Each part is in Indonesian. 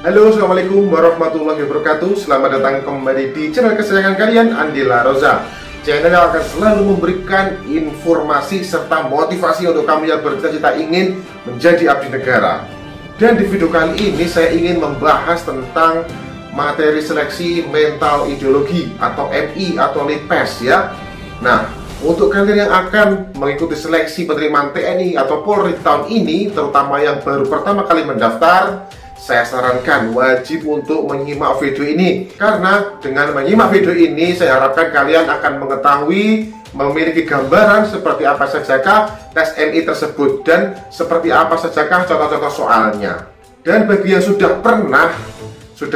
Halo, assalamualaikum warahmatullahi wabarakatuh. Selamat datang kembali di channel kesayangan kalian, Andila Roza. Channel yang akan selalu memberikan informasi serta motivasi untuk kamu yang bercita-cita ingin menjadi abdi negara. Dan di video kali ini saya ingin membahas tentang materi seleksi mental ideologi atau MI atau LIPES ya. Nah, untuk kalian yang akan mengikuti seleksi penerimaan TNI atau Polri tahun ini, terutama yang baru pertama kali mendaftar, saya sarankan wajib untuk menyimak video ini. Karena dengan menyimak video ini, saya harapkan kalian akan mengetahui, memiliki gambaran seperti apa sajakah tes MI tersebut dan seperti apa sajakah contoh-contoh soalnya. Dan bagi yang sudah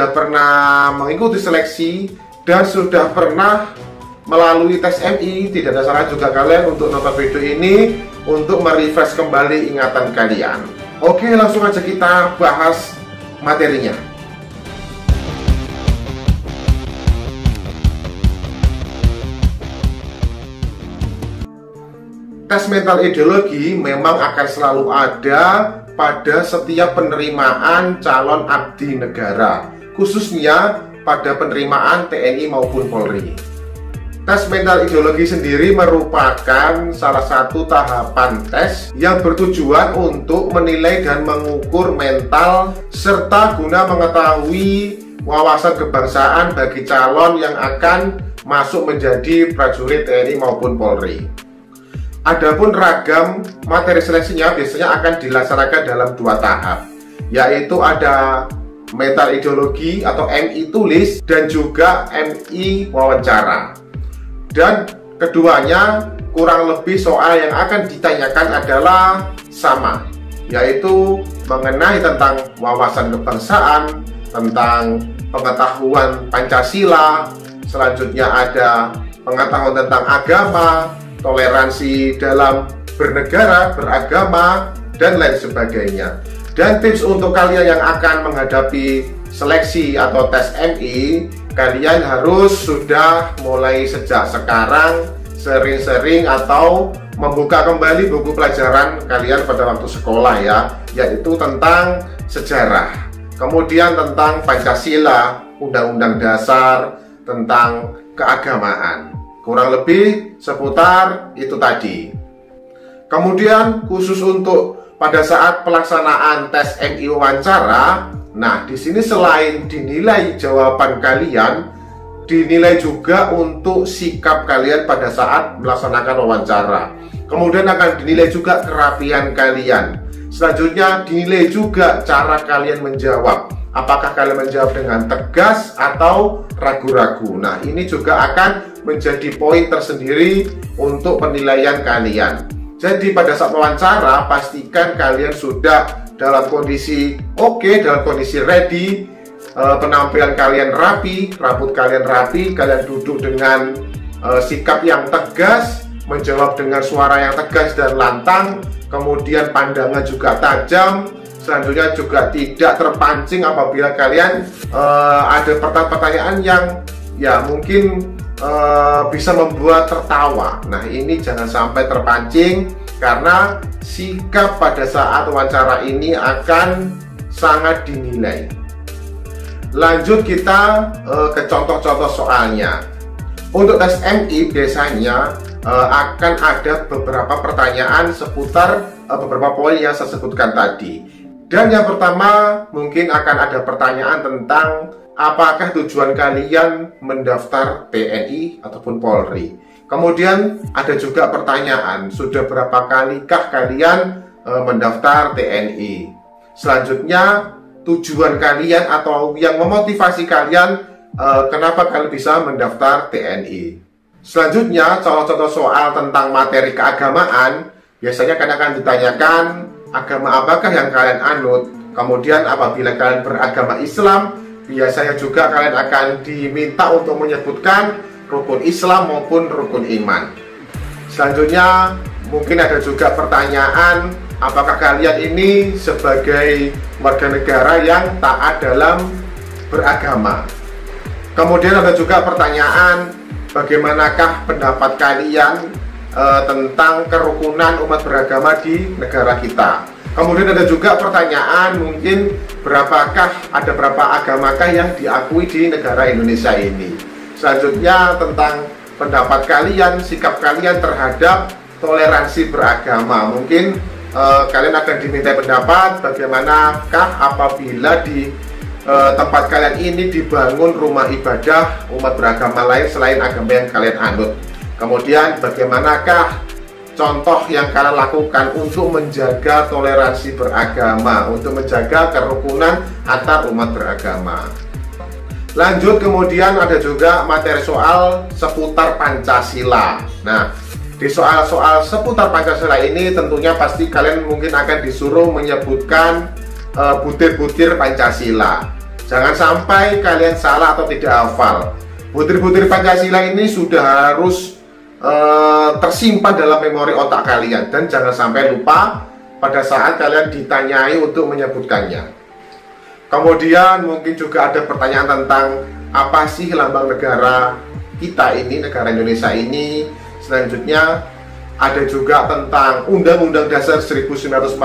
pernah mengikuti seleksi dan sudah pernah melalui tes MI, tidak ada salah juga kalian untuk nonton video ini untuk merefresh kembali ingatan kalian. Oke, langsung aja kita bahas materinya. Tes mental ideologi memang akan selalu ada pada setiap penerimaan calon abdi negara, khususnya pada penerimaan TNI maupun Polri. Tes mental ideologi sendiri merupakan salah satu tahapan tes yang bertujuan untuk menilai dan mengukur mental serta guna mengetahui wawasan kebangsaan bagi calon yang akan masuk menjadi prajurit TNI maupun Polri. Adapun ragam materi seleksinya biasanya akan dilaksanakan dalam 2 tahap, yaitu ada mental ideologi atau MI tulis dan juga MI wawancara. Dan keduanya kurang lebih soal yang akan ditanyakan adalah sama, yaitu mengenai tentang wawasan kebangsaan, tentang pengetahuan Pancasila, selanjutnya ada pengetahuan tentang agama, toleransi dalam bernegara, beragama, dan lain sebagainya. Dan tips untuk kalian yang akan menghadapi seleksi atau tes MI, kalian harus sudah mulai sejak sekarang sering-sering atau membuka kembali buku pelajaran kalian pada waktu sekolah ya, yaitu tentang sejarah, kemudian tentang Pancasila, Undang-Undang Dasar, tentang keagamaan. Kurang lebih seputar itu tadi. Kemudian khusus untuk pada saat pelaksanaan tes MI wawancara, nah di sini selain dinilai jawaban kalian, dinilai juga untuk sikap kalian pada saat melaksanakan wawancara. Kemudian akan dinilai juga kerapian kalian. Selanjutnya dinilai juga cara kalian menjawab. Apakah kalian menjawab dengan tegas atau ragu-ragu. Nah, ini juga akan menjadi poin tersendiri untuk penilaian kalian. Jadi pada saat wawancara, pastikan kalian sudah dalam kondisi oke, dalam kondisi ready, penampilan kalian rapi, rambut kalian rapi, kalian duduk dengan sikap yang tegas, menjawab dengan suara yang tegas dan lantang, kemudian pandangan juga tajam. Selanjutnya juga tidak terpancing apabila kalian ada pertanyaan yang ya mungkin bisa membuat tertawa. Nah, ini jangan sampai terpancing karena sikap pada saat wawancara ini akan sangat dinilai. Lanjut kita ke contoh-contoh soalnya. Untuk tes MI biasanya akan ada beberapa pertanyaan seputar beberapa poin yang saya sebutkan tadi. Dan yang pertama mungkin akan ada pertanyaan tentang apakah tujuan kalian mendaftar TNI ataupun Polri. Kemudian ada juga pertanyaan, sudah berapa kalikah kalian mendaftar TNI. Selanjutnya tujuan kalian atau yang memotivasi kalian kenapa kalian bisa mendaftar TNI. Selanjutnya contoh-contoh soal tentang materi keagamaan biasanya akan ditanyakan agama apakah yang kalian anut. Kemudian apabila kalian beragama Islam, biasanya juga kalian akan diminta untuk menyebutkan rukun Islam maupun rukun iman. Selanjutnya mungkin ada juga pertanyaan, apakah kalian ini sebagai warga negara yang taat dalam beragama. Kemudian ada juga pertanyaan, bagaimanakah pendapat kalian tentang kerukunan umat beragama di negara kita. Kemudian ada juga pertanyaan mungkin ada berapa agamakah yang diakui di negara Indonesia ini. Selanjutnya tentang pendapat kalian, sikap kalian terhadap toleransi beragama. Mungkin kalian akan diminta pendapat bagaimanakah apabila di tempat kalian ini dibangun rumah ibadah umat beragama lain selain agama yang kalian anut. Kemudian bagaimanakah contoh yang kalian lakukan untuk menjaga toleransi beragama, untuk menjaga kerukunan antar umat beragama. Lanjut, kemudian ada juga materi soal seputar Pancasila. Nah, di soal-soal seputar Pancasila ini tentunya pasti kalian mungkin akan disuruh menyebutkan butir-butir Pancasila. Jangan sampai kalian salah atau tidak hafal. Butir-butir Pancasila ini sudah harus tersimpan dalam memori otak kalian, dan jangan sampai lupa pada saat kalian ditanyai untuk menyebutkannya. Kemudian mungkin juga ada pertanyaan tentang apa sih lambang negara kita ini, negara Indonesia ini. Selanjutnya ada juga tentang Undang-Undang Dasar 1945.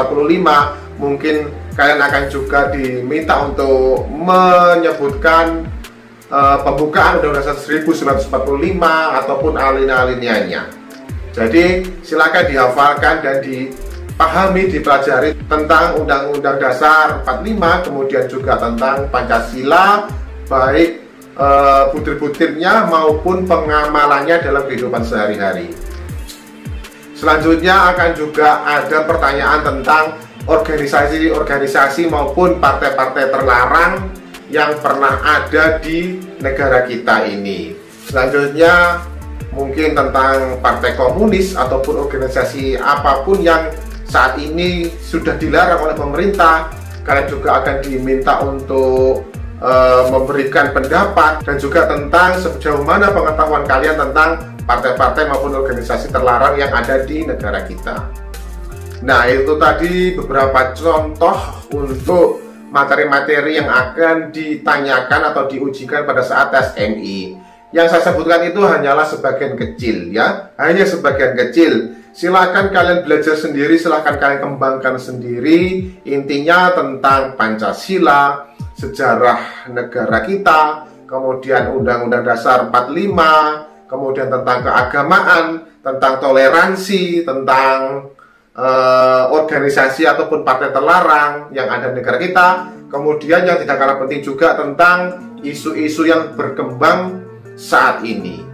Mungkin kalian akan juga diminta untuk menyebutkan pembukaan Undang-Undang Dasar 1945 ataupun alin-alinnya. Jadi silakan dihafalkan dan dipahami, dipelajari tentang Undang-Undang Dasar 45, kemudian juga tentang Pancasila, baik butir-butirnya maupun pengamalannya dalam kehidupan sehari-hari. Selanjutnya akan juga ada pertanyaan tentang organisasi-organisasi maupun partai-partai terlarang yang pernah ada di negara kita ini. Selanjutnya mungkin tentang partai komunis ataupun organisasi apapun yang saat ini sudah dilarang oleh pemerintah. Kalian juga akan diminta untuk memberikan pendapat, dan juga tentang sejauh mana pengetahuan kalian tentang partai-partai maupun organisasi terlarang yang ada di negara kita. Nah, itu tadi beberapa contoh untuk materi-materi yang akan ditanyakan atau diujikan pada saat tes MI. Yang saya sebutkan itu hanyalah sebagian kecil, ya, hanya sebagian kecil. Silakan kalian belajar sendiri, silakan kalian kembangkan sendiri. Intinya tentang Pancasila, sejarah negara kita, kemudian Undang-Undang Dasar 45, kemudian tentang keagamaan, tentang toleransi, tentang organisasi ataupun partai terlarang yang ada di negara kita. Kemudian yang tidak kalah penting juga tentang isu-isu yang berkembang saat ini,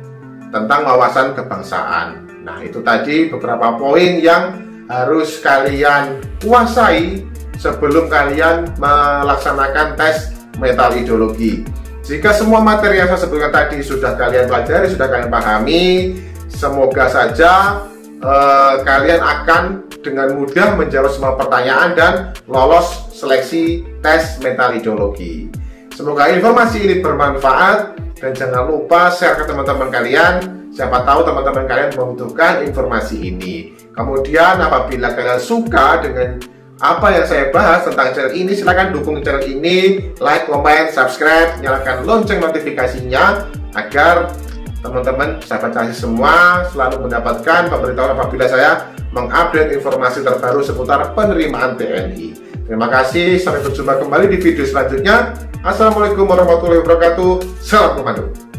tentang wawasan kebangsaan. Nah, itu tadi beberapa poin yang harus kalian kuasai sebelum kalian melaksanakan tes mental ideologi. Jika semua materi yang saya sebutkan tadi sudah kalian pelajari, sudah kalian pahami, semoga saja kalian akan dengan mudah menjawab semua pertanyaan dan lolos seleksi tes mental ideologi. Semoga informasi ini bermanfaat, dan jangan lupa share ke teman-teman kalian. Siapa tahu teman-teman kalian membutuhkan informasi ini. Kemudian apabila kalian suka dengan apa yang saya bahas tentang channel ini, silahkan dukung channel ini, like, comment, subscribe, nyalakan lonceng notifikasinya agar teman-teman sahabat Kasih semua selalu mendapatkan pemberitahuan apabila saya mengupdate informasi terbaru seputar penerimaan TNI. Terima kasih, sampai berjumpa kembali di video selanjutnya. Assalamualaikum warahmatullahi wabarakatuh. Salam komando.